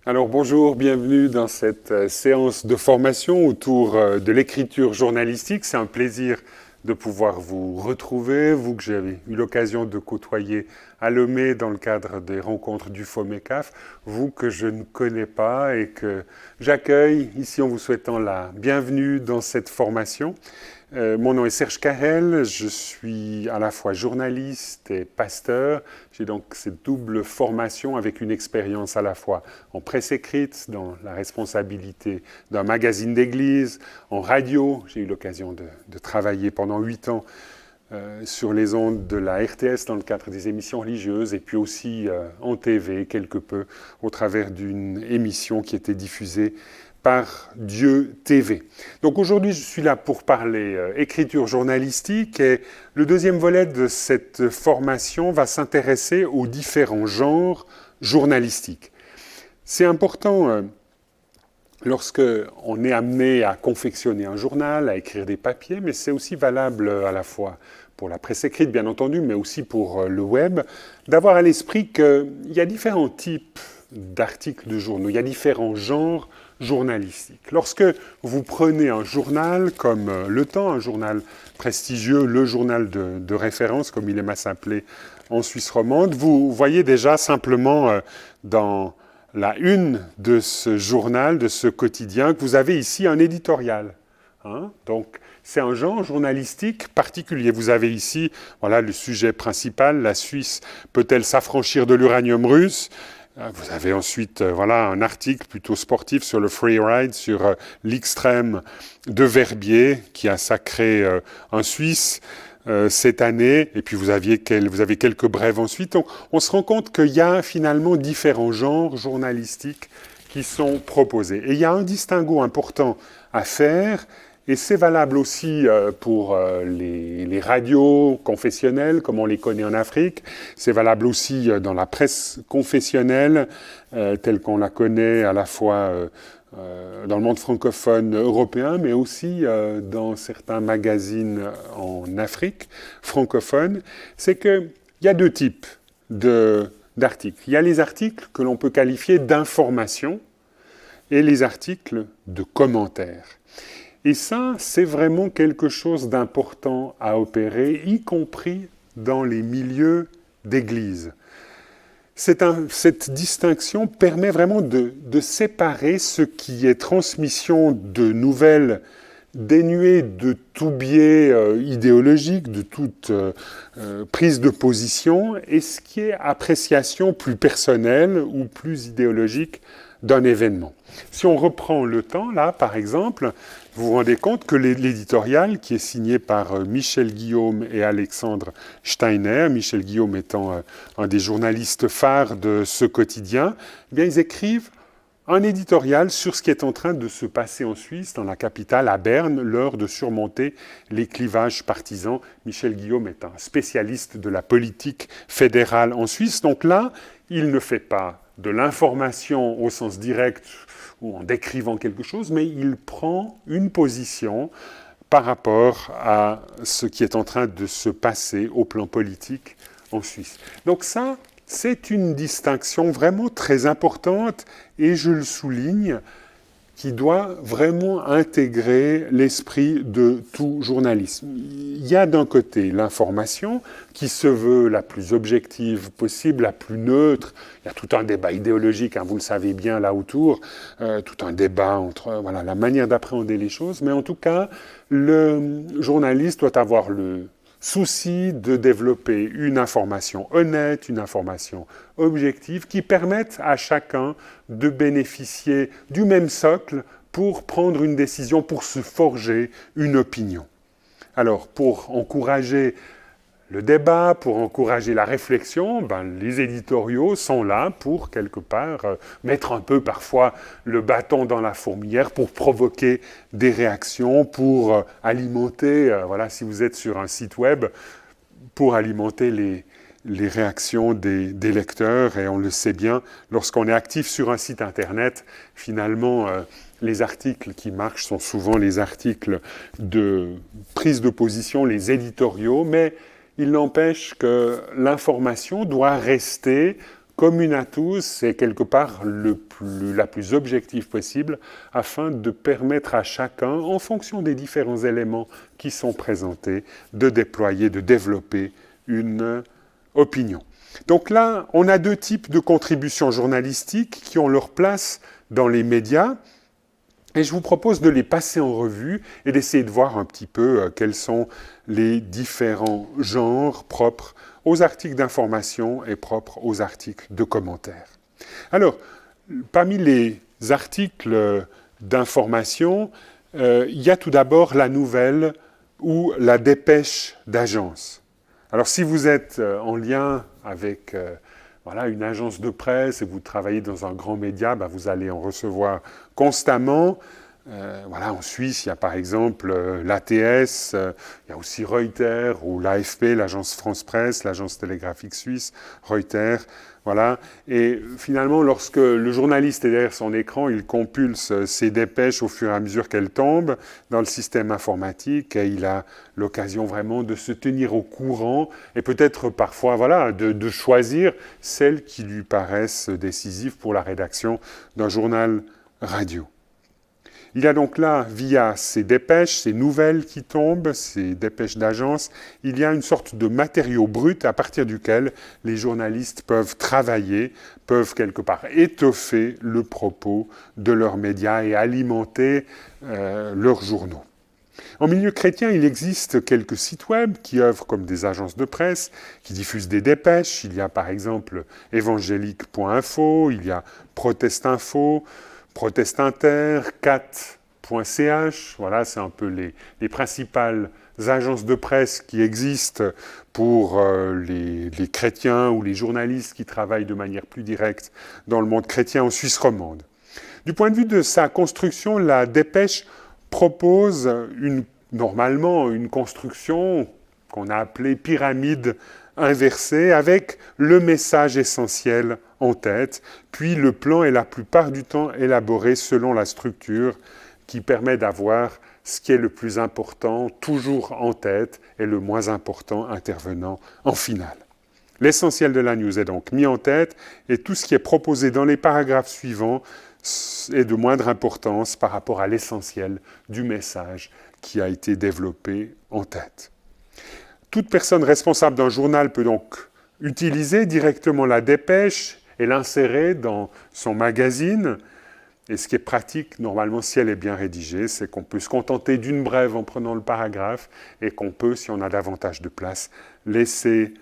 Alors bonjour, bienvenue dans cette séance de formation autour de l'écriture journalistique. C'est un plaisir de pouvoir vous retrouver, vous que j'avais eu l'occasion de côtoyer à Lomé dans le cadre des rencontres du FOMECAF, vous que je ne connais pas et que j'accueille ici en vous souhaitant la bienvenue dans cette formation. Mon nom est Serge Carrel, je suis à la fois journaliste et pasteur. J'ai donc cette double formation avec une expérience à la fois en presse écrite, dans la responsabilité d'un magazine d'église, en radio. J'ai eu l'occasion de travailler pendant 8 ans sur les ondes de la RTS dans le cadre des émissions religieuses et puis aussi en TV quelque peu au travers d'une émission qui était diffusée par Dieu TV. Donc aujourd'hui, je suis là pour parler écriture journalistique et le deuxième volet de cette formation va s'intéresser aux différents genres journalistiques. C'est important lorsque on est amené à confectionner un journal, à écrire des papiers, mais c'est aussi valable à la fois pour la presse écrite, bien entendu, mais aussi pour le web, d'avoir à l'esprit qu'il y a différents types d'articles de journaux, il y a différents genres journalistiques. Lorsque vous prenez un journal comme Le Temps, un journal prestigieux, le journal de référence, comme il aime à s'appeler en Suisse romande, vous voyez déjà simplement dans la une de ce journal, de ce quotidien, que vous avez ici un éditorial. Donc, c'est un genre journalistique particulier. Vous avez ici, voilà, le sujet principal, la Suisse peut-elle s'affranchir de l'uranium russe ? Vous avez ensuite un article plutôt sportif sur le freeride, sur l'extrême de Verbier, qui a sacré un Suisse cette année. Et puis vous avez quelques brèves ensuite. Donc, on se rend compte qu'il y a finalement différents genres journalistiques qui sont proposés. Et il y a un distinguo important à faire. Et c'est valable aussi pour les radios confessionnelles, comme on les connaît en Afrique. C'est valable aussi dans la presse confessionnelle, telle qu'on la connaît à la fois dans le monde francophone européen, mais aussi dans certains magazines en Afrique francophone. C'est qu'il y a deux types d'articles. Il y a les articles que l'on peut qualifier d'information et les articles de commentaires. Et ça, c'est vraiment quelque chose d'important à opérer, y compris dans les milieux d'église. Cette distinction permet vraiment de séparer ce qui est transmission de nouvelles dénuées de tout biais idéologique, de toute prise de position, et ce qui est appréciation plus personnelle ou plus idéologique d'un événement. Si on reprend Le Temps, là, par exemple, vous vous rendez compte que l'éditorial, qui est signé par Michel Guillaume et Alexandre Steiner, Michel Guillaume étant un des journalistes phares de ce quotidien, eh bien, ils écrivent un éditorial sur ce qui est en train de se passer en Suisse, dans la capitale, à Berne, l'heure de surmonter les clivages partisans. Michel Guillaume est un spécialiste de la politique fédérale en Suisse. Donc là, il ne fait pas de l'information au sens direct ou en décrivant quelque chose, mais il prend une position par rapport à ce qui est en train de se passer au plan politique en Suisse. Donc ça, c'est une distinction vraiment très importante, et je le souligne, qui doit vraiment intégrer l'esprit de tout journalisme. Il y a d'un côté l'information, qui se veut la plus objective possible, la plus neutre. Il y a tout un débat idéologique, vous le savez bien là autour, tout un débat entre la manière d'appréhender les choses, mais en tout cas, le journaliste doit avoir le souci de développer une information honnête, une information objective qui permette à chacun de bénéficier du même socle pour prendre une décision, pour se forger une opinion. Alors, pour encourager le débat, pour encourager la réflexion, les éditoriaux sont là pour, quelque part, mettre un peu parfois le bâton dans la fourmilière, pour provoquer des réactions, pour alimenter, si vous êtes sur un site web, pour alimenter les réactions des lecteurs. Et on le sait bien, lorsqu'on est actif sur un site internet, finalement, les articles qui marchent sont souvent les articles de prise de position, les éditoriaux, mais il n'empêche que l'information doit rester commune à tous et quelque part la plus objective possible afin de permettre à chacun, en fonction des différents éléments qui sont présentés, de déployer, de développer une opinion. Donc là, on a deux types de contributions journalistiques qui ont leur place dans les médias. Et je vous propose de les passer en revue et d'essayer de voir un petit peu quels sont les différents genres propres aux articles d'information et propres aux articles de commentaires. Alors, parmi les articles d'information, il y a tout d'abord la nouvelle ou la dépêche d'agence. Alors, si vous êtes en lien avec une agence de presse et vous travaillez dans un grand média, vous allez en recevoir constamment. En Suisse, il y a par exemple l'ATS, il y a aussi Reuters ou l'AFP, l'agence France Presse, l'agence télégraphique suisse, Reuters. Voilà. Et finalement, lorsque le journaliste est derrière son écran, il compulse ses dépêches au fur et à mesure qu'elles tombent dans le système informatique et il a l'occasion vraiment de se tenir au courant et peut-être parfois de choisir celles qui lui paraissent décisives pour la rédaction d'un journal radio. Il y a donc là, via ces dépêches, ces nouvelles qui tombent, ces dépêches d'agence, il y a une sorte de matériau brut à partir duquel les journalistes peuvent travailler, peuvent quelque part étoffer le propos de leurs médias et alimenter leurs journaux. En milieu chrétien, il existe quelques sites web qui œuvrent comme des agences de presse, qui diffusent des dépêches. Il y a par exemple évangélique.info, il y a Protestinfo, Protestinter, cat.ch, voilà, c'est un peu les principales agences de presse qui existent pour les chrétiens ou les journalistes qui travaillent de manière plus directe dans le monde chrétien en Suisse romande. Du point de vue de sa construction, la dépêche propose normalement une construction qu'on a appelée pyramide inversée avec le message essentiel en tête, puis le plan est la plupart du temps élaboré selon la structure qui permet d'avoir ce qui est le plus important toujours en tête et le moins important intervenant en finale. L'essentiel de la news est donc mis en tête et tout ce qui est proposé dans les paragraphes suivants est de moindre importance par rapport à l'essentiel du message qui a été développé en tête. Toute personne responsable d'un journal peut donc utiliser directement la dépêche et l'insérer dans son magazine. Et ce qui est pratique, normalement, si elle est bien rédigée, c'est qu'on peut se contenter d'une brève en prenant le paragraphe et qu'on peut, si on a davantage de place, laisser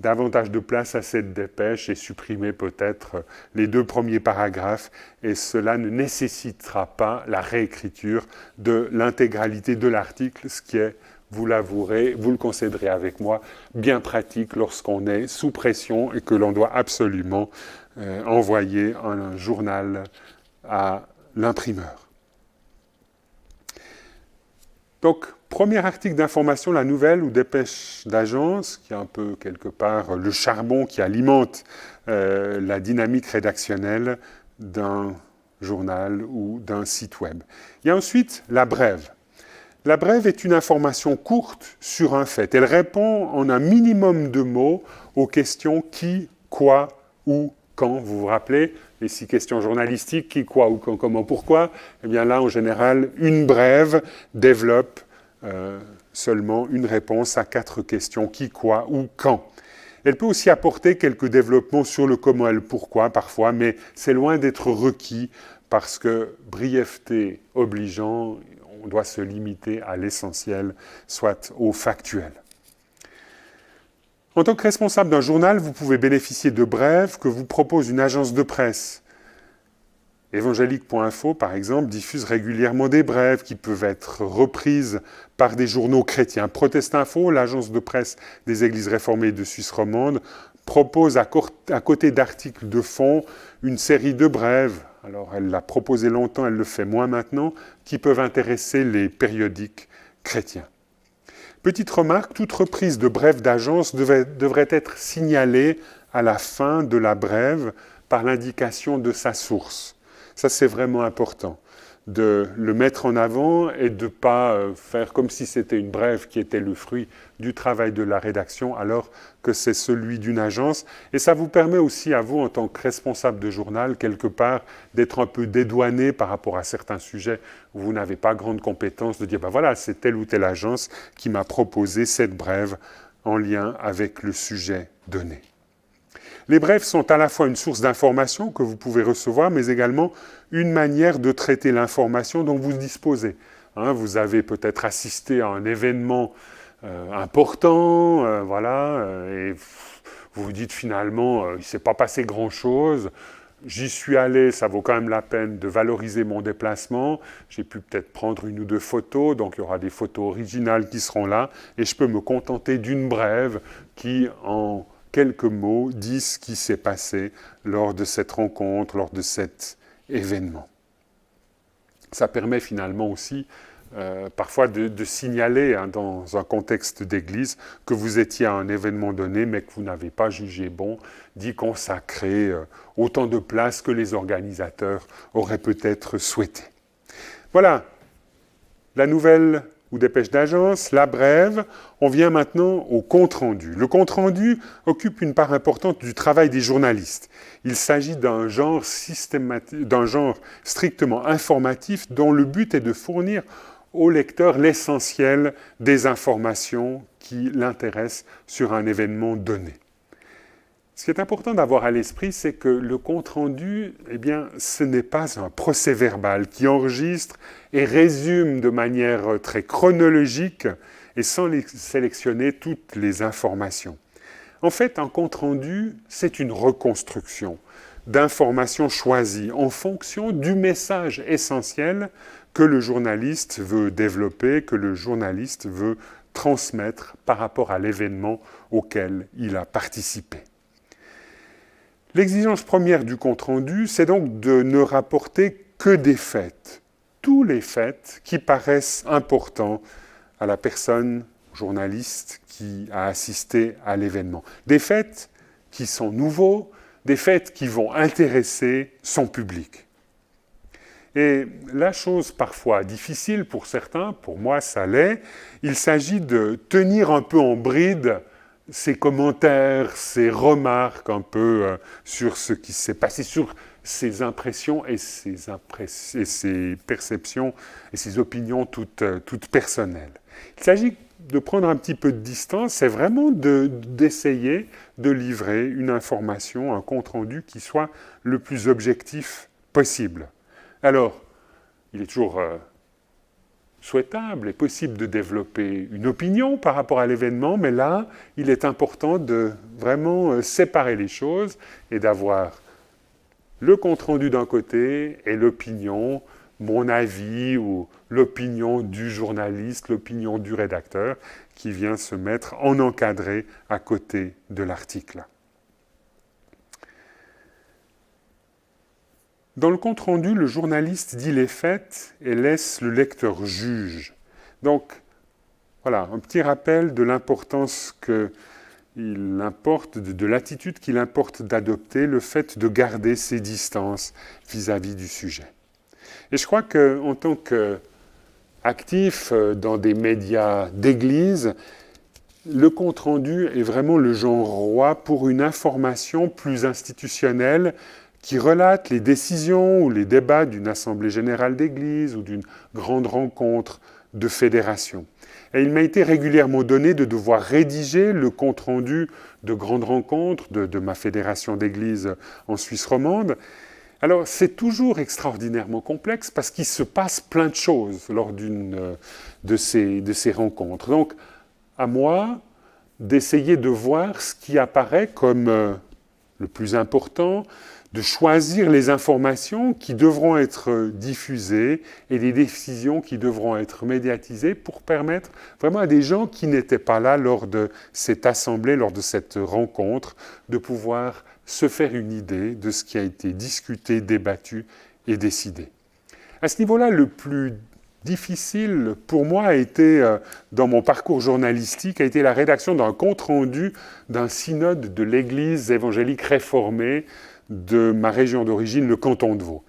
davantage de place à cette dépêche et supprimer peut-être les 2 premiers paragraphes. Et cela ne nécessitera pas la réécriture de l'intégralité de l'article, ce qui est, vous l'avouerez, vous le concéderez avec moi, bien pratique lorsqu'on est sous pression et que l'on doit absolument envoyer un journal à l'imprimeur. Donc, premier article d'information, la nouvelle ou dépêche d'agence, qui est un peu quelque part le charbon qui alimente la dynamique rédactionnelle d'un journal ou d'un site web. Il y a ensuite la brève. La brève est une information courte sur un fait. Elle répond en un minimum de mots aux questions qui, quoi, où, quand. Vous vous rappelez les 6 questions journalistiques, qui, quoi, où, quand, comment, pourquoi. Eh bien là, en général, une brève développe seulement une réponse à 4 questions, qui, quoi, où, quand. Elle peut aussi apporter quelques développements sur le comment et le pourquoi parfois, mais c'est loin d'être requis parce que brièveté obligeant, on doit se limiter à l'essentiel, soit au factuel. En tant que responsable d'un journal, vous pouvez bénéficier de brèves que vous propose une agence de presse. Évangélique.info, par exemple, diffuse régulièrement des brèves qui peuvent être reprises par des journaux chrétiens. Protestinfo, l'agence de presse des Églises réformées de Suisse romande, propose à côté d'articles de fond une série de brèves. Alors, elle l'a proposé longtemps, elle le fait moins maintenant, qui peuvent intéresser les périodiques chrétiens. Petite remarque, toute reprise de brève d'agence devrait être signalée à la fin de la brève par l'indication de sa source. Ça, c'est vraiment important. de le mettre en avant et de ne pas faire comme si c'était une brève qui était le fruit du travail de la rédaction, alors que c'est celui d'une agence. Et ça vous permet aussi à vous, en tant que responsable de journal, quelque part, d'être un peu dédouané par rapport à certains sujets où vous n'avez pas grande compétence, de dire, ben voilà, c'est telle ou telle agence qui m'a proposé cette brève en lien avec le sujet donné. Les brèves sont à la fois une source d'information que vous pouvez recevoir, mais également une manière de traiter l'information dont vous disposez. Vous avez peut-être assisté à un événement important, et vous vous dites finalement, il ne s'est pas passé grand-chose. J'y suis allé, ça vaut quand même la peine de valoriser mon déplacement. J'ai pu peut-être prendre une ou deux photos, donc il y aura des photos originales qui seront là, et je peux me contenter d'une brève qui, en quelques mots, dit ce qui s'est passé lors de cette rencontre, lors de cet événement. Ça permet finalement aussi parfois de signaler dans un contexte d'église que vous étiez à un événement donné, mais que vous n'avez pas jugé bon d'y consacrer autant de place que les organisateurs auraient peut-être souhaité. Voilà, la nouvelle ou dépêche d'agence, la brève. On vient maintenant au compte-rendu. Le compte-rendu occupe une part importante du travail des journalistes. Il s'agit d'un genre strictement informatif dont le but est de fournir au lecteur l'essentiel des informations qui l'intéressent sur un événement donné. Ce qui est important d'avoir à l'esprit, c'est que le compte-rendu, ce n'est pas un procès-verbal qui enregistre et résume de manière très chronologique et sans sélectionner toutes les informations. En fait, un compte-rendu, c'est une reconstruction d'informations choisies en fonction du message essentiel que le journaliste veut développer, que le journaliste veut transmettre par rapport à l'événement auquel il a participé. L'exigence première du compte-rendu, c'est donc de ne rapporter que des faits, tous les faits qui paraissent importants à la personne journaliste qui a assisté à l'événement. Des faits qui sont nouveaux, des faits qui vont intéresser son public. Et la chose parfois difficile pour certains, pour moi ça l'est, il s'agit de tenir un peu en bride ces commentaires, ces remarques un peu sur ce qui s'est passé, sur ses impressions et ses perceptions et ses opinions toutes personnelles. Il s'agit de prendre un petit peu de distance, c'est vraiment d'essayer de livrer une information, un compte-rendu qui soit le plus objectif possible. Alors, il est toujours souhaitable et possible de développer une opinion par rapport à l'événement, mais là, il est important de vraiment séparer les choses et d'avoir le compte-rendu d'un côté et l'opinion, mon avis ou l'opinion du journaliste, l'opinion du rédacteur qui vient se mettre en encadré à côté de l'article. Dans le compte-rendu, le journaliste dit les faits et laisse le lecteur juge. Donc, voilà, un petit rappel de l'importance qu'il importe, de l'attitude qu'il importe d'adopter, le fait de garder ses distances vis-à-vis du sujet. Et je crois qu'en tant qu'actif dans des médias d'église, le compte-rendu est vraiment le genre roi pour une information plus institutionnelle qui relate les décisions ou les débats d'une assemblée générale d'église ou d'une grande rencontre de fédération. Et il m'a été régulièrement donné de devoir rédiger le compte-rendu de grandes rencontres de ma fédération d'église en Suisse romande. Alors, c'est toujours extraordinairement complexe parce qu'il se passe plein de choses lors d'une de ces rencontres. Donc, à moi d'essayer de voir ce qui apparaît comme le plus important, de choisir les informations qui devront être diffusées et les décisions qui devront être médiatisées pour permettre vraiment à des gens qui n'étaient pas là lors de cette assemblée, lors de cette rencontre, de pouvoir se faire une idée de ce qui a été discuté, débattu et décidé. À ce niveau-là, le plus difficile pour moi a été, dans mon parcours journalistique, a été la rédaction d'un compte-rendu d'un synode de l'Église évangélique réformée de ma région d'origine, le canton de Vaud.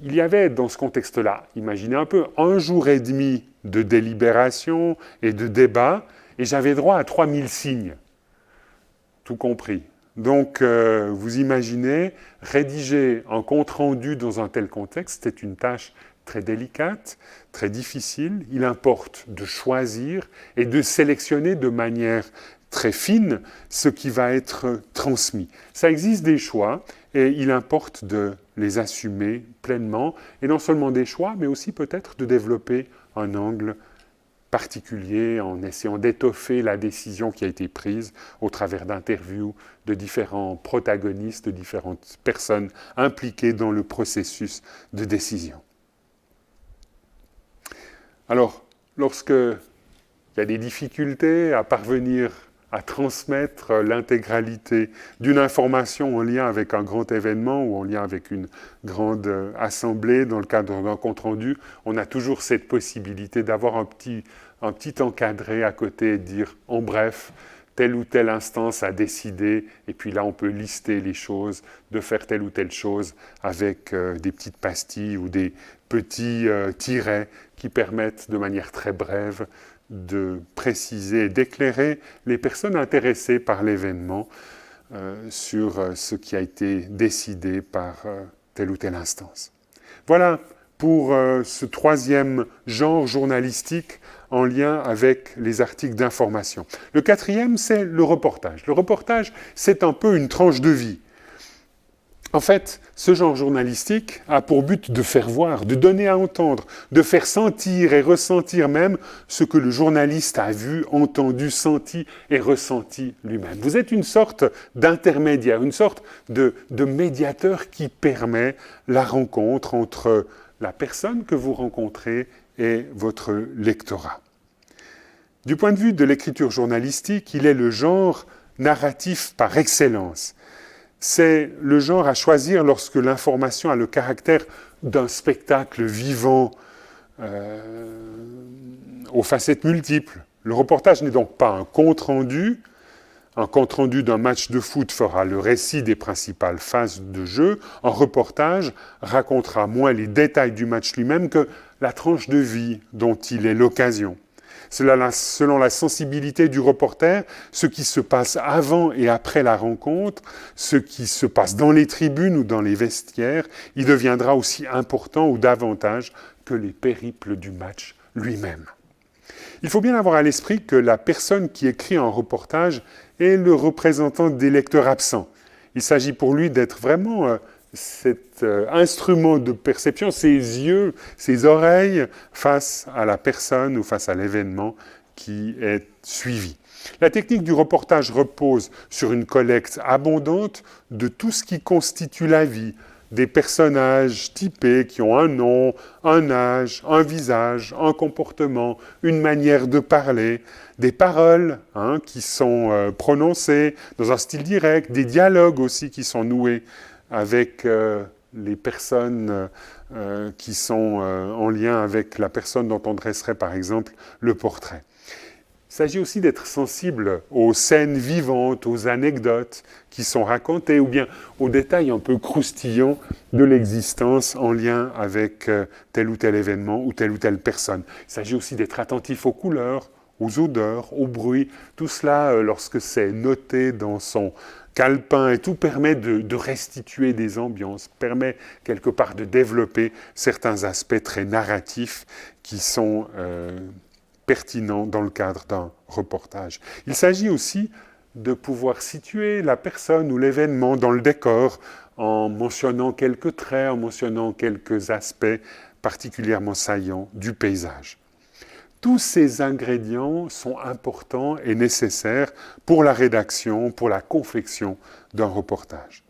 il y avait dans ce contexte-là, imaginez un peu, 1 jour et demi de délibération et de débat, et j'avais droit à 3000 signes, tout compris. Donc, vous imaginez, rédiger un compte-rendu dans un tel contexte, c'est une tâche très délicate, très difficile. Il importe de choisir et de sélectionner de manière très fine ce qui va être transmis. Ça existe des choix et il importe de les assumer pleinement, et non seulement des choix, mais aussi peut-être de développer un angle particulier en essayant d'étoffer la décision qui a été prise au travers d'interviews de différents protagonistes, de différentes personnes impliquées dans le processus de décision. Alors, lorsqu'il y a des difficultés à parvenir à transmettre l'intégralité d'une information en lien avec un grand événement ou en lien avec une grande assemblée dans le cadre d'un compte-rendu, on a toujours cette possibilité d'avoir un petit encadré à côté et de dire, en bref, telle ou telle instance a décidé, et puis là on peut lister les choses, de faire telle ou telle chose avec des petites pastilles ou des petits tirets qui permettent de manière très brève de préciser et d'éclairer les personnes intéressées par l'événement sur ce qui a été décidé par telle ou telle instance. Voilà pour ce troisième genre journalistique en lien avec les articles d'information. Le quatrième, c'est le reportage. Le reportage, c'est un peu une tranche de vie. En fait, ce genre journalistique a pour but de faire voir, de donner à entendre, de faire sentir et ressentir même ce que le journaliste a vu, entendu, senti et ressenti lui-même. Vous êtes une sorte d'intermédiaire, une sorte de médiateur qui permet la rencontre entre la personne que vous rencontrez et votre lectorat. Du point de vue de l'écriture journalistique, il est le genre narratif par excellence. C'est le genre à choisir lorsque l'information a le caractère d'un spectacle vivant aux facettes multiples. Le reportage n'est donc pas un compte-rendu. Un compte-rendu d'un match de foot fera le récit des principales phases de jeu. Un reportage racontera moins les détails du match lui-même que la tranche de vie dont il est l'occasion. Selon la sensibilité du reporter, ce qui se passe avant et après la rencontre, ce qui se passe dans les tribunes ou dans les vestiaires, il deviendra aussi important ou davantage que les périples du match lui-même. Il faut bien avoir à l'esprit que la personne qui écrit un reportage est le représentant des lecteurs absents. Il s'agit pour lui d'être vraiment cet instrument de perception, ses yeux, ses oreilles, face à la personne ou face à l'événement qui est suivi. La technique du reportage repose sur une collecte abondante de tout ce qui constitue la vie, des personnages typés qui ont un nom, un âge, un visage, un comportement, une manière de parler, des paroles qui sont prononcées dans un style direct, des dialogues aussi qui sont noués avec les personnes qui sont en lien avec la personne dont on dresserait par exemple le portrait. Il s'agit aussi d'être sensible aux scènes vivantes, aux anecdotes qui sont racontées, ou bien aux détails un peu croustillants de l'existence en lien avec tel ou tel événement ou telle personne. Il s'agit aussi d'être attentif aux couleurs, aux odeurs, aux bruits. Tout cela, lorsque c'est noté dans son calepin, et tout permet de restituer des ambiances, permet quelque part de développer certains aspects très narratifs qui sont pertinent dans le cadre d'un reportage. Il s'agit aussi de pouvoir situer la personne ou l'événement dans le décor en mentionnant quelques traits, en mentionnant quelques aspects particulièrement saillants du paysage. Tous ces ingrédients sont importants et nécessaires pour la rédaction, pour la confection d'un reportage.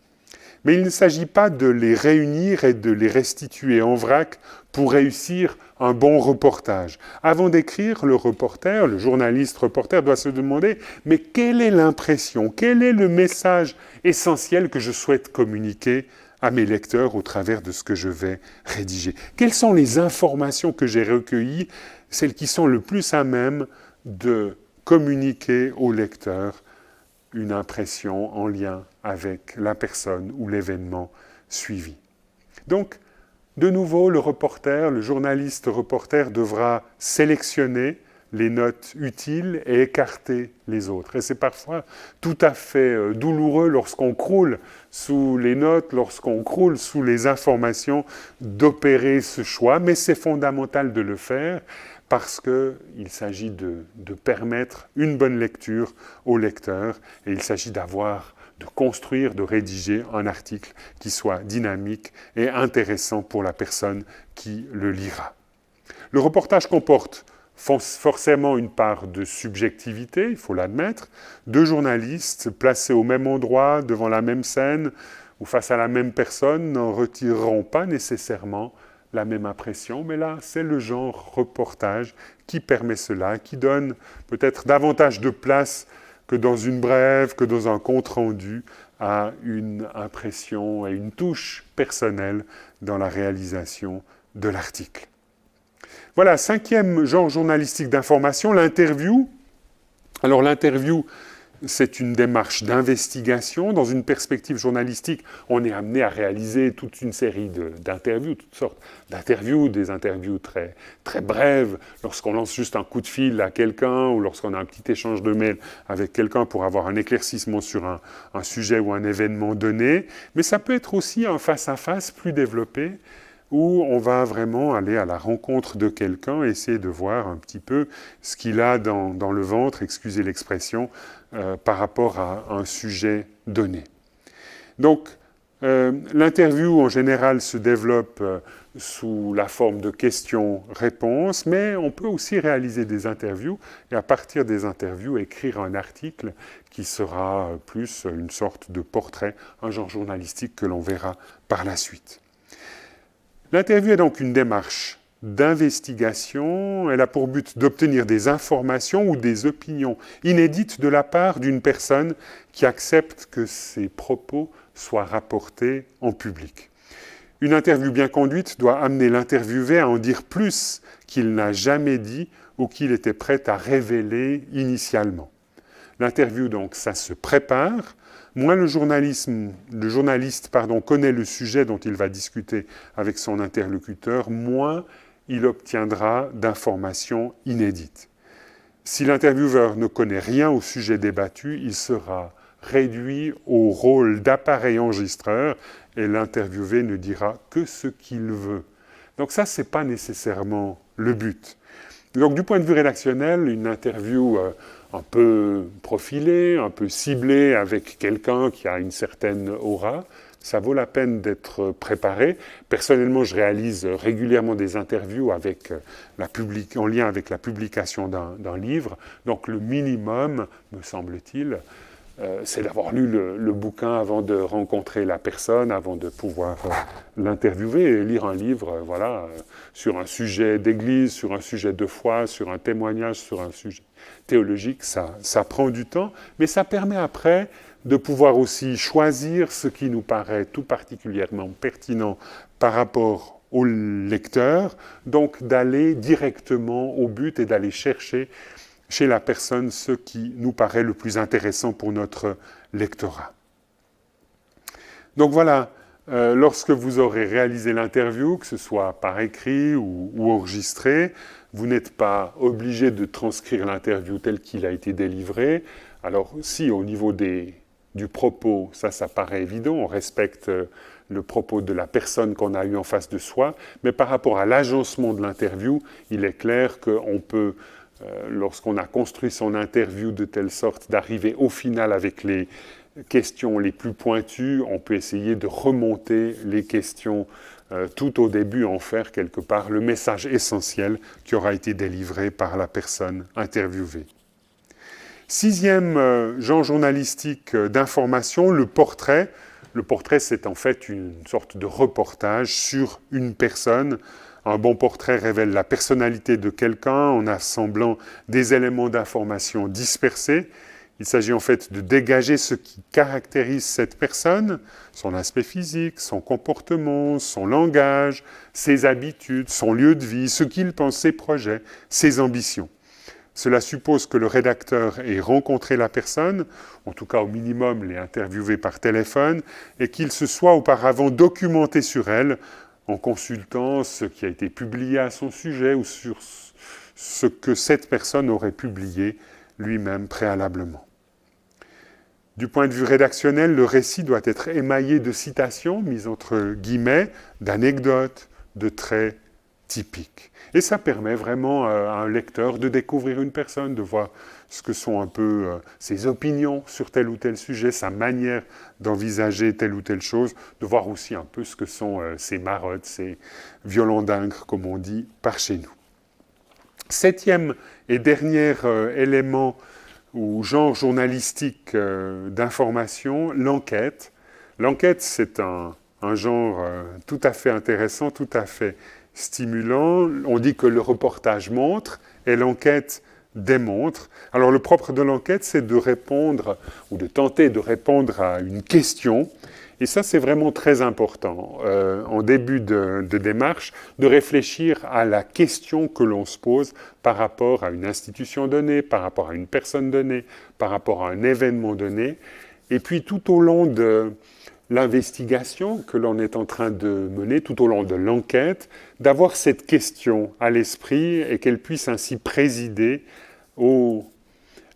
Mais il ne s'agit pas de les réunir et de les restituer en vrac pour réussir un bon reportage. Avant d'écrire, le reporter, le journaliste reporter doit se demander « mais quelle est l'impression, quel est le message essentiel que je souhaite communiquer à mes lecteurs au travers de ce que je vais rédiger? Quelles sont les informations que j'ai recueillies, celles qui sont le plus à même de communiquer au lecteur une impression en lien avec la personne ou l'événement suivi. » Donc, De nouveau, le journaliste reporter devra sélectionner les notes utiles et écarter les autres. Et c'est parfois tout à fait douloureux lorsqu'on croule sous les notes, lorsqu'on croule sous les informations, d'opérer ce choix, mais c'est fondamental de le faire parce qu'il s'agit de permettre une bonne lecture au lecteur et il s'agit de construire, de rédiger un article qui soit dynamique et intéressant pour la personne qui le lira. Le reportage comporte forcément une part de subjectivité, il faut l'admettre. Deux journalistes placés au même endroit, devant la même scène ou face à la même personne n'en retireront pas nécessairement la même impression, mais là, c'est le genre reportage qui permet cela, qui donne peut-être davantage de place que dans une brève, que dans un compte-rendu, à une impression et une touche personnelle dans la réalisation de l'article. Voilà, cinquième genre journalistique d'information, l'interview. Alors l'interview, c'est une démarche d'investigation. Dans une perspective journalistique, on est amené à réaliser toute une série d'interviews, toutes sortes d'interviews, des interviews très, très brèves, lorsqu'on lance juste un coup de fil à quelqu'un ou lorsqu'on a un petit échange de mail avec quelqu'un pour avoir un éclaircissement sur un sujet ou un événement donné. Mais ça peut être aussi un face-à-face plus développé, où on va vraiment aller à la rencontre de quelqu'un, essayer de voir un petit peu ce qu'il a dans le ventre, excusez l'expression, par rapport à un sujet donné. Donc, l'interview en général se développe sous la forme de questions-réponses, mais on peut aussi réaliser des interviews et à partir des interviews écrire un article qui sera plus une sorte de portrait, un genre journalistique que l'on verra par la suite. L'interview est donc une démarche d'investigation. Elle a pour but d'obtenir des informations ou des opinions inédites de la part d'une personne qui accepte que ses propos soient rapportés en public. Une interview bien conduite doit amener l'interviewé à en dire plus qu'il n'a jamais dit ou qu'il était prêt à révéler initialement. L'interview, donc, ça se prépare. Moins le journaliste connaît le sujet dont il va discuter avec son interlocuteur, moins il obtiendra d'informations inédites. Si l'intervieweur ne connaît rien au sujet débattu, il sera réduit au rôle d'appareil enregistreur et l'interviewé ne dira que ce qu'il veut. Donc ça, ce n'est pas nécessairement le but. Donc du point de vue rédactionnel, une interview un peu profilée, un peu ciblée avec quelqu'un qui a une certaine aura, ça vaut la peine d'être préparé. Personnellement, je réalise régulièrement des interviews en lien avec la publication d'un livre. Donc le minimum, me semble-t-il, c'est d'avoir lu le bouquin avant de rencontrer la personne, avant de pouvoir l'interviewer et lire un livre sur un sujet d'église, sur un sujet de foi, sur un témoignage, sur un sujet théologique. Ça prend du temps, mais ça permet après de pouvoir aussi choisir ce qui nous paraît tout particulièrement pertinent par rapport au lecteur, donc d'aller directement au but et d'aller chercher chez la personne ce qui nous paraît le plus intéressant pour notre lectorat. Donc voilà, lorsque vous aurez réalisé l'interview, que ce soit par écrit ou enregistré, vous n'êtes pas obligé de transcrire l'interview tel qu'il a été délivré. Alors si au niveau du propos, ça paraît évident, on respecte le propos de la personne qu'on a eu en face de soi, mais par rapport à l'agencement de l'interview, il est clair qu'on peut lorsqu'on a construit son interview de telle sorte d'arriver au final avec les questions les plus pointues, on peut essayer de remonter les questions tout au début, en faire quelque part le message essentiel qui aura été délivré par la personne interviewée. Sixième genre journalistique d'information, le portrait. Le portrait, c'est en fait une sorte de reportage sur une personne. Un bon portrait révèle la personnalité de quelqu'un en assemblant des éléments d'information dispersés. Il s'agit en fait de dégager ce qui caractérise cette personne, son aspect physique, son comportement, son langage, ses habitudes, son lieu de vie, ce qu'il pense, ses projets, ses ambitions. Cela suppose que le rédacteur ait rencontré la personne, en tout cas au minimum l'ait interviewé par téléphone, et qu'il se soit auparavant documenté sur elle, en consultant ce qui a été publié à son sujet ou sur ce que cette personne aurait publié lui-même préalablement. Du point de vue rédactionnel, le récit doit être émaillé de citations, mises entre guillemets, d'anecdotes, de traits typiques. Et ça permet vraiment à un lecteur de découvrir une personne, de voir ce que sont un peu ses opinions sur tel ou tel sujet, sa manière d'envisager telle ou telle chose, de voir aussi un peu ce que sont ses marottes, ses violons d'ingres, comme on dit par chez nous. Septième et dernier élément ou genre journalistique d'information, l'enquête. L'enquête, c'est un genre tout à fait intéressant, tout à fait stimulant. On dit que le reportage montre et l'enquête démontre. Alors le propre de l'enquête, c'est de répondre ou de tenter de répondre à une question. Et ça, c'est vraiment très important, en début de démarche, de réfléchir à la question que l'on se pose par rapport à une institution donnée, par rapport à une personne donnée, par rapport à un événement donné. Et puis, tout au long de l'investigation que l'on est en train de mener, tout au long de l'enquête, d'avoir cette question à l'esprit et qu'elle puisse ainsi présider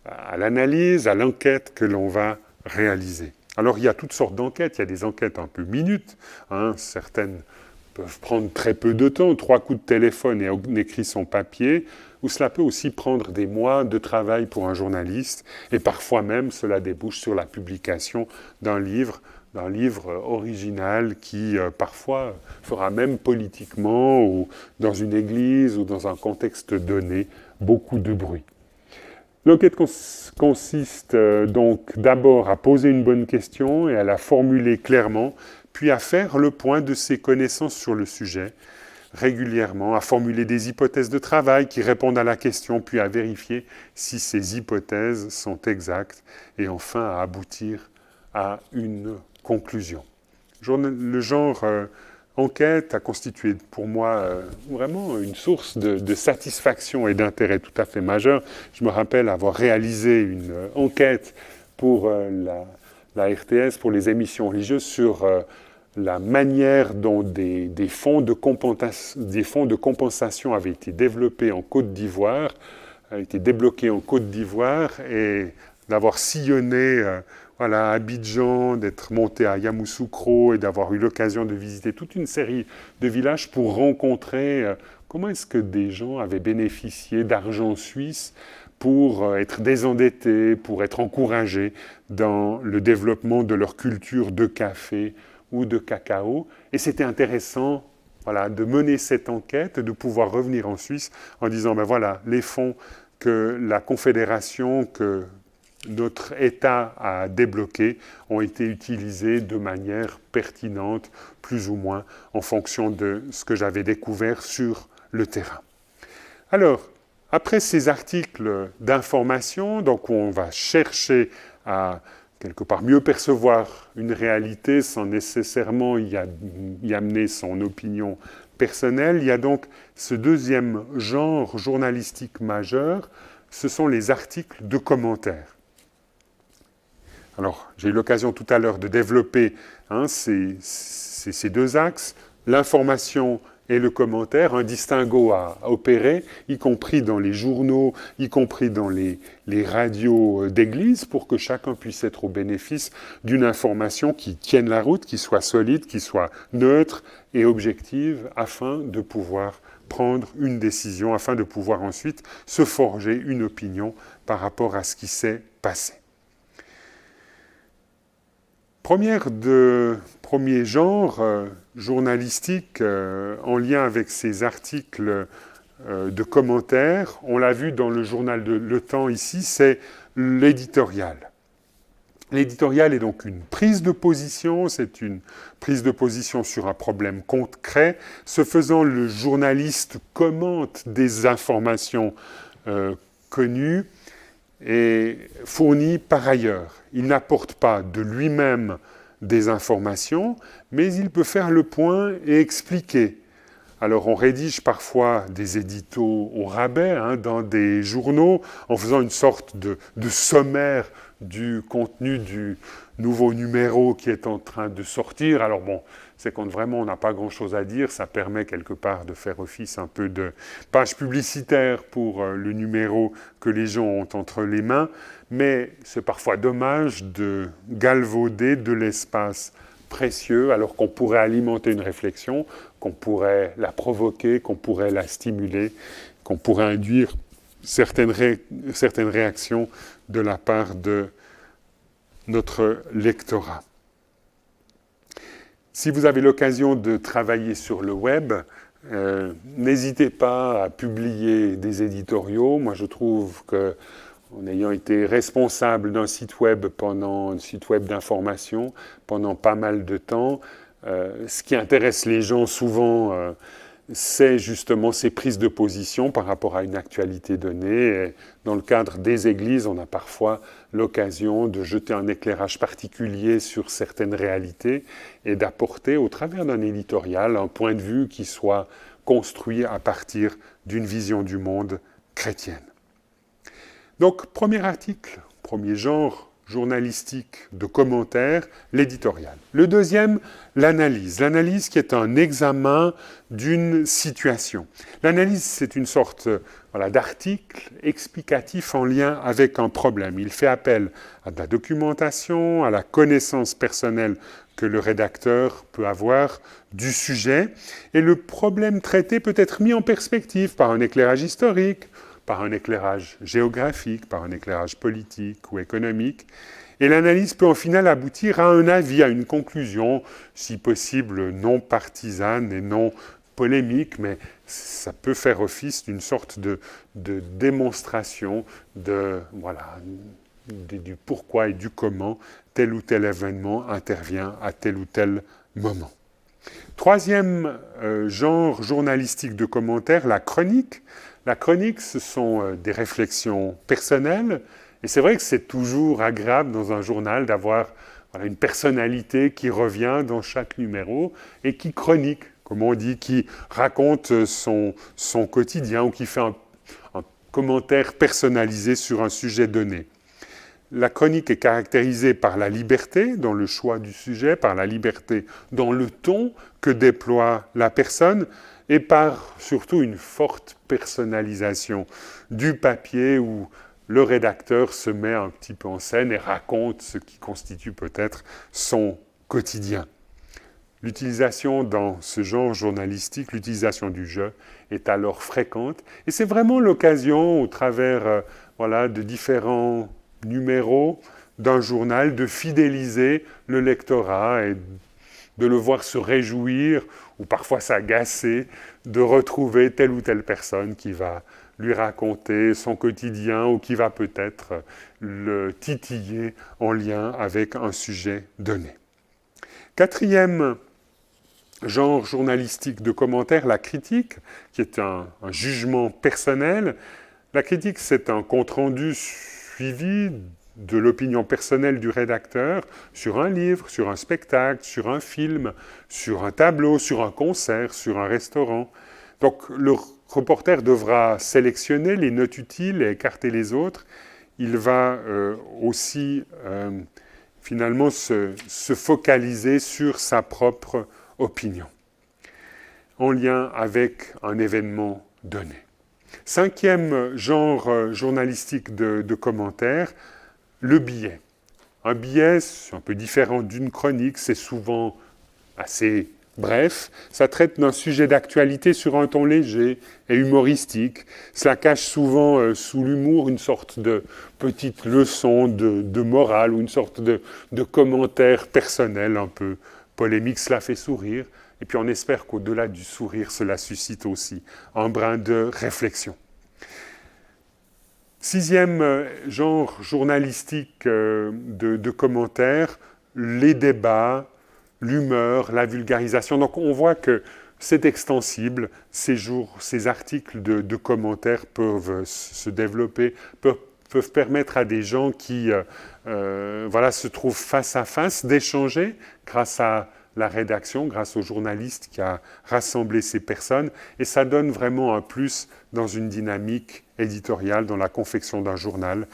à l'analyse, à l'enquête que l'on va réaliser. Alors, il y a toutes sortes d'enquêtes. Il y a des enquêtes un peu minutes. Certaines peuvent prendre très peu de temps, 3 coups de téléphone et on écrit son papier. Ou cela peut aussi prendre des mois de travail pour un journaliste. Et parfois même, cela débouche sur la publication d'un livre original qui, parfois, fera même politiquement ou dans une église ou dans un contexte donné beaucoup de bruit. L'enquête consiste donc d'abord à poser une bonne question et à la formuler clairement, puis à faire le point de ses connaissances sur le sujet régulièrement, à formuler des hypothèses de travail qui répondent à la question, puis à vérifier si ces hypothèses sont exactes et enfin à aboutir à une conclusion. Le genre enquête a constitué pour moi vraiment une source de satisfaction et d'intérêt tout à fait majeur. Je me rappelle avoir réalisé une enquête pour la RTS, pour les émissions religieuses, sur la manière dont des fonds de compensation avaient été développés en Côte d'Ivoire, été débloqués en Côte d'Ivoire, et d'avoir sillonné à Abidjan, d'être monté à Yamoussoukro et d'avoir eu l'occasion de visiter toute une série de villages pour rencontrer comment est-ce que des gens avaient bénéficié d'argent suisse pour être désendettés, pour être encouragés dans le développement de leur culture de café ou de cacao. Et c'était intéressant de mener cette enquête, de pouvoir revenir en Suisse en disant, les fonds que la Confédération, que notre État a débloqués ont été utilisés de manière pertinente, plus ou moins, en fonction de ce que j'avais découvert sur le terrain. Alors, après ces articles d'information, donc où on va chercher à quelque part mieux percevoir une réalité sans nécessairement y amener son opinion personnelle, il y a donc ce deuxième genre journalistique majeur, ce sont les articles de commentaires. Alors, j'ai eu l'occasion tout à l'heure de développer ces deux axes, l'information et le commentaire, un distinguo à opérer, y compris dans les journaux, y compris dans les radios d'église, pour que chacun puisse être au bénéfice d'une information qui tienne la route, qui soit solide, qui soit neutre et objective, afin de pouvoir prendre une décision, afin de pouvoir ensuite se forger une opinion par rapport à ce qui s'est passé. Premier genre journalistique en lien avec ces articles de commentaires, on l'a vu dans le journal de Le Temps ici, c'est l'éditorial. L'éditorial est donc une prise de position, c'est une prise de position sur un problème concret. Ce faisant, le journaliste commente des informations connues et fournies par ailleurs. Il n'apporte pas de lui-même des informations, mais il peut faire le point et expliquer. Alors on rédige parfois des éditos au rabais dans des journaux en faisant une sorte de sommaire du contenu du nouveau numéro qui est en train de sortir. Alors bon, c'est quand vraiment on n'a pas grand-chose à dire, ça permet quelque part de faire office un peu de page publicitaire pour le numéro que les gens ont entre les mains, mais c'est parfois dommage de galvauder de l'espace précieux alors qu'on pourrait alimenter une réflexion, qu'on pourrait la provoquer, qu'on pourrait la stimuler, qu'on pourrait induire certaines réactions de la part de notre lectorat. Si vous avez l'occasion de travailler sur le web, n'hésitez pas à publier des éditoriaux. Moi, je trouve que, en ayant été responsable d'un site web d'information pendant pas mal de temps, ce qui intéresse les gens souvent, c'est justement ces prises de position par rapport à une actualité donnée. Et dans le cadre des églises, on a parfois l'occasion de jeter un éclairage particulier sur certaines réalités et d'apporter, au travers d'un éditorial, un point de vue qui soit construit à partir d'une vision du monde chrétienne. Donc, premier article, premier genre journalistique de commentaires, l'éditorial. Le deuxième, l'analyse. L'analyse qui est un examen d'une situation. L'analyse, c'est une sorte d'article explicatif en lien avec un problème. Il fait appel à de la documentation, à la connaissance personnelle que le rédacteur peut avoir du sujet, et le problème traité peut être mis en perspective par un éclairage historique, par un éclairage géographique, par un éclairage politique ou économique. Et l'analyse peut en final aboutir à un avis, à une conclusion, si possible non partisane et non polémique, mais ça peut faire office d'une sorte de démonstration du pourquoi et du comment tel ou tel événement intervient à tel ou tel moment. Troisième genre journalistique de commentaires, la chronique. La chronique, ce sont des réflexions personnelles, et c'est vrai que c'est toujours agréable dans un journal d'avoir une personnalité qui revient dans chaque numéro et qui chronique, comme on dit, qui raconte son quotidien ou qui fait un commentaire personnalisé sur un sujet donné. La chronique est caractérisée par la liberté dans le choix du sujet, par la liberté dans le ton que déploie la personne, et par surtout une forte personnalisation du papier où le rédacteur se met un petit peu en scène et raconte ce qui constitue peut-être son quotidien. L'utilisation dans ce genre journalistique, l'utilisation du jeu est alors fréquente, et c'est vraiment l'occasion, au travers de différents numéros d'un journal, de fidéliser le lectorat et de le voir se réjouir ou parfois s'agacer de retrouver telle ou telle personne qui va lui raconter son quotidien ou qui va peut-être le titiller en lien avec un sujet donné. Quatrième genre journalistique de commentaires, la critique, qui est un jugement personnel. La critique, c'est un compte-rendu suivi de l'opinion personnelle du rédacteur sur un livre, sur un spectacle, sur un film, sur un tableau, sur un concert, sur un restaurant. Donc le reporter devra sélectionner les notes utiles et écarter les autres. Il va aussi finalement se focaliser sur sa propre opinion en lien avec un événement donné. Cinquième genre journalistique de commentaires, le billet. Un billet, c'est un peu différent d'une chronique, c'est souvent assez bref. Ça traite d'un sujet d'actualité sur un ton léger et humoristique. Cela cache souvent sous l'humour une sorte de petite leçon de morale ou une sorte de commentaire personnel un peu polémique. Cela fait sourire. Et puis on espère qu'au-delà du sourire, cela suscite aussi un brin de réflexion. Sixième genre journalistique de commentaires, les débats, l'humeur, la vulgarisation. Donc on voit que c'est extensible. Ces articles de commentaires peuvent se développer, peuvent permettre à des gens qui se trouvent face à face d'échanger grâce à la rédaction, grâce au journaliste qui a rassemblé ces personnes, et ça donne vraiment un plus dans une dynamique éditoriale, dans la confection d'un journal,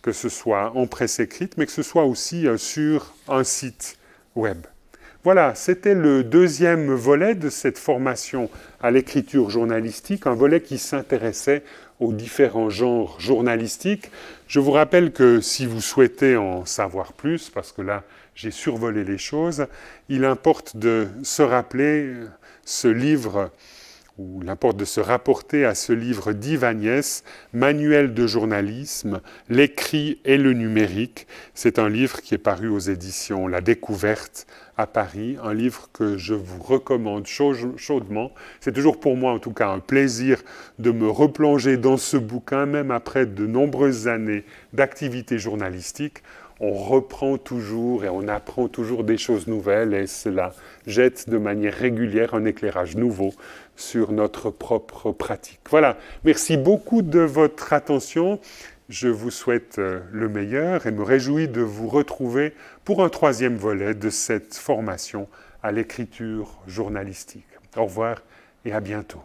que ce soit en presse écrite, mais que ce soit aussi sur un site web. Voilà, c'était le deuxième volet de cette formation à l'écriture journalistique, un volet qui s'intéressait aux différents genres journalistiques. Je vous rappelle que si vous souhaitez en savoir plus, parce que là j'ai survolé les choses, il importe de se rappeler ce livre, ou il importe de se rapporter à ce livre d'Yves Agnès, Manuel de journalisme, l'écrit et le numérique. C'est un livre qui est paru aux éditions La Découverte à Paris, un livre que je vous recommande chaudement. C'est toujours pour moi en tout cas un plaisir de me replonger dans ce bouquin, même après de nombreuses années d'activité journalistique. On reprend toujours et on apprend toujours des choses nouvelles et cela jette de manière régulière un éclairage nouveau sur notre propre pratique. Voilà, merci beaucoup de votre attention. Je vous souhaite le meilleur et me réjouis de vous retrouver pour un troisième volet de cette formation à l'écriture journalistique. Au revoir et à bientôt.